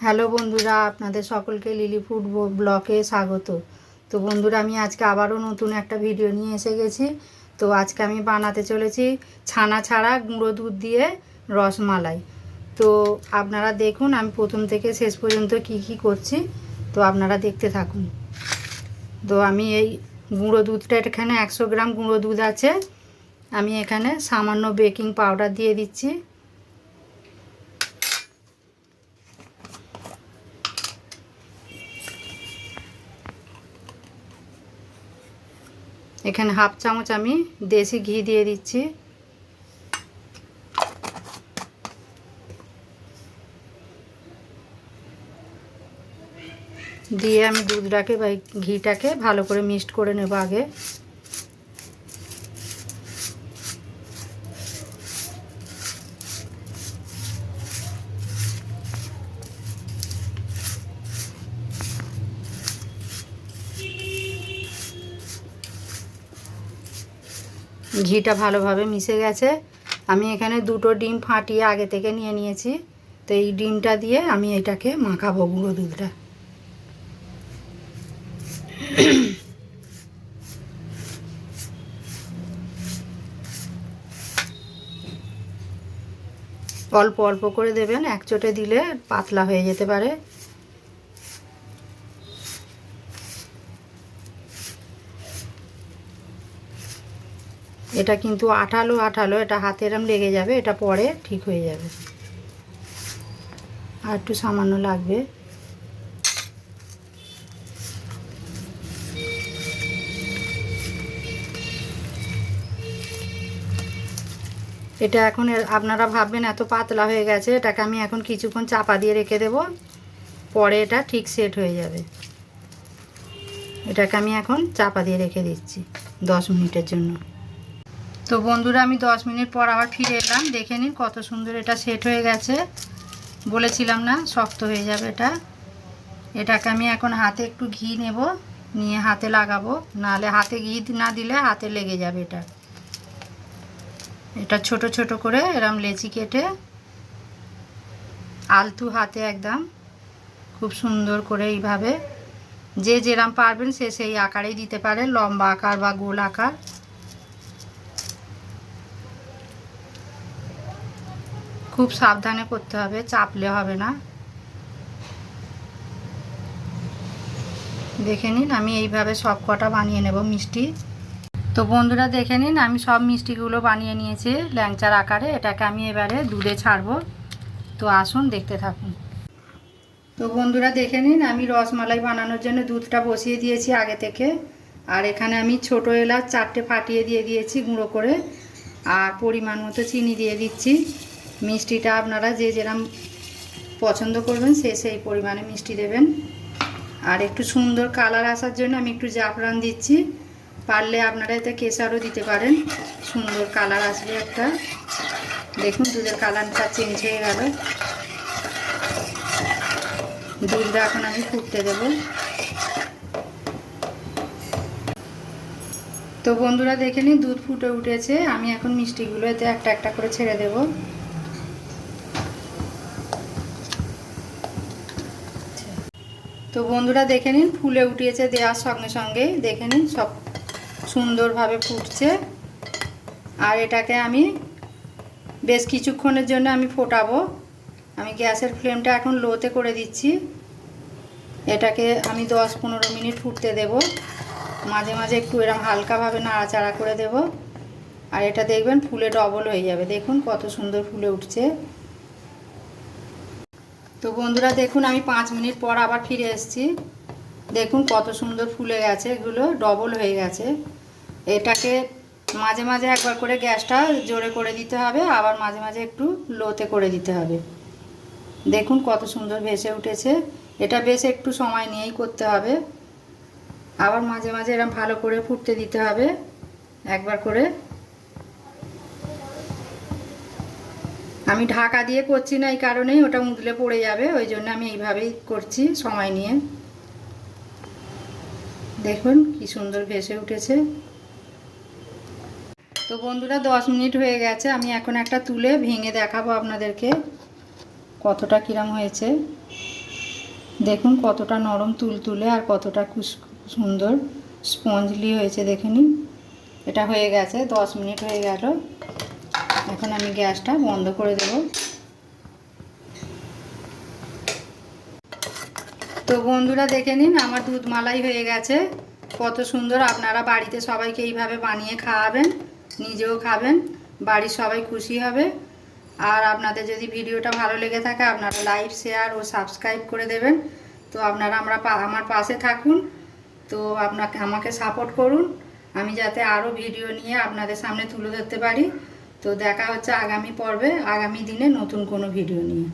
Hello বন্ধুরা, আপনাদের সকলকে লিলি ফুড ব্লগে স্বাগত। তো বন্ধুরা, আমি আজকে আবারও নতুন একটা ভিডিও নিয়ে এসে গেছি। তো আজকে আমি বানাতে চলেছি ছানা ছাড়া গুঁড়ো দুধ দিয়ে রসমালাই। তো আপনারা দেখুন আমি প্রথম থেকে শেষ পর্যন্ত কি কি করছি, তো আপনারা দেখতে থাকুন। তো আমি এই গুঁড়ো দুধটা, এখানে 100 গ্রাম গুঁড়ো দুধ আছে। আমি এখানে সামান্য বেকিং পাউডার দিয়ে দিচ্ছি। এখানে হাফ চামচ আমি দেশি ঘি দিয়ে দিচ্ছি। দিয়ে আমি দুধটাকে বা ঘিটাকে ভালো করে মিক্সড করে নেব আগে। ঘিটা ভালোভাবে মিশে গেছে। আমি এখানে 2টো ডিম ফাটিয়ে আগে থেকে নিয়ে নিয়েছি। তো এই ডিমটা দিয়ে আমি এটাকে মাখাবো গুঁড়ো দুধটা। অল্প অল্প করে দেবেন, একচোটে দিলে পাতলা হয়ে যেতে পারে। এটা কিন্তু আঠালো আঠালো, এটা হাতে এরম লেগে যাবে, এটা পরে ঠিক হয়ে যাবে। আর একটু সামান্য লাগবে। এটা এখন আপনারা ভাববেন এত পাতলা হয়ে গেছে, এটাকে আমি এখন কিছুক্ষণ চাপা দিয়ে রেখে দেব, পরে এটা ঠিক সেট হয়ে যাবে। এটাকে আমি এখন চাপা দিয়ে রেখে দিচ্ছি 10 মিনিটের জন্য। তো বন্ধুরা, আমি 10 মিনিট পর আবার ফিরে এলাম। দেখে নিন কত সুন্দর এটা সেট হয়ে গেছে। বলেছিলাম না শক্ত হয়ে যাবে এটা। এটাকে আমি এখন হাতে একটু ঘি নেব, নিয়ে হাতে লাগাবো, নাহলে হাতে ঘি না দিলে হাতে লেগে যাবে। এটা ছোট ছোট করে এরম লেচি কেটে আলতু হাতে একদম খুব সুন্দর করে এইভাবে, যে যেরম পারবেন সে সেই আকারেই দিতে পারে, লম্বা আকার বা গোল আকার। খুব সাবধানে করতে হবে, চাপলে হবে না। দেখে নিন আমি এইভাবে সব কটা বানিয়ে নেব মিষ্টি। তো বন্ধুরা দেখে নিন আমি সব মিষ্টিগুলো বানিয়ে নিয়েছি ল্যাংচার আকারে। এটাকে আমি এবারে দুধে ছাড়বো। তো আসুন দেখতে থাকুন। তো বন্ধুরা দেখে নিন আমি রসমালাই বানানোর জন্য দুধটা বসিয়ে দিয়েছি আগে থেকে। আর এখানে আমি ছোটো এলাচ 4টে ফাটিয়ে দিয়ে দিয়েছি গুঁড়ো করে। আর পরিমাণ মতো চিনি দিয়ে দিচ্ছি। মিষ্টিটা আপনারা যে যেরকম পছন্দ করবেন সেই পরিমাণে মিষ্টি দেবেন। আর একটু সুন্দর কালার আসার জন্য আমি একটু জাফরান দিচ্ছি। পারলে আপনারা এতে কেশরও দিতে পারেন, সুন্দর কালার আসবে একটা। দেখুন দুধের কালারটা চেঞ্জ হয়ে গেল। দুধটা এখন আমি ফুটতে দেব। তো বন্ধুরা দেখে নিন দুধ ফুটে উঠেছে। আমি এখন মিষ্টিগুলো এতে একটা একটা করে ছেড়ে দেব। তো বন্ধুরা দেখে নিন ফুলে উঠেছে দেওয়ার সঙ্গে সঙ্গেই। দেখে নিন সব সুন্দরভাবে ফুটছে। আর এটাকে আমি বেশ কিছুক্ষণের জন্য আমি ফোটাবো। আমি গ্যাসের ফ্লেমটা এখন লোতে করে দিচ্ছি। এটাকে আমি 10-15 মিনিট ফুটতে দেব। মাঝে মাঝে একটু এরকম হালকাভাবে নাড়াচাড়া করে দেব। আর এটা দেখবেন ফুলে ডবল হয়ে যাবে। দেখুন কত সুন্দর ফুলে উঠছে। তো বন্ধুরা দেখুন আমি 5 মিনিট পর আবার ফিরে এসেছি। দেখুন কত সুন্দর ফুলে গেছে, এগুলো ডবল হয়ে গেছে। এটাকে মাঝে মাঝে একবার করে গ্যাসটা জোরে করে দিতে হবে, আবার মাঝে মাঝে একটু লোতে করে দিতে হবে। দেখুন কত সুন্দর ভেসে উঠেছে। এটা বেশ একটু সময় নিয়েই করতে হবে। আবার মাঝে মাঝে এরকম ভালো করে ফুটতে দিতে হবে একবার করে। আমি ঢাকা দিয়ে করছি না এই কারণেই, ওটা মুদলে পড়ে যাবে, ওই জন্য আমি এইভাবেই করছি সময় নিয়ে। দেখুন কি সুন্দর ভেসে উঠেছে। তো বন্ধুরা 10 মিনিট হয়ে গেছে। আমি এখন একটা তুলে ভেঙে দেখাবো আপনাদেরকে কতটা কিরম হয়েছে। দেখুন কতটা নরম তুলতুলে আর কতটা সুন্দর স্পঞ্জলি হয়েছে, দেখে নিন। এটা হয়ে গেছে, 10 মিনিট হয়ে গেল। এখন আমি গ্যাসটা বন্ধ করে দেব। তো বন্ধুরা দেখে নিন আমার দুধ মালাই হয়ে গেছে, কত সুন্দর। আপনারা বাড়িতে সবাইকে এইভাবে বানিয়ে খাওয়াবেন, নিজেও খাবেন, বাড়ির সবাই খুশি হবে। আর আপনাদের যদি ভিডিওটা ভালো লেগে থাকে আপনারা লাইক, শেয়ার ও সাবস্ক্রাইব করে দেবেন। তো আপনারা আমার পাশে থাকুন, তো আমাকে সাপোর্ট করুন, আমি যাতে আরও ভিডিও নিয়ে আপনাদের সামনে তুলে ধরতে পারি। তো দেখা হচ্ছে আগামী পর্বে, আগামী দিনে নতুন কোনো ভিডিও নিয়ে।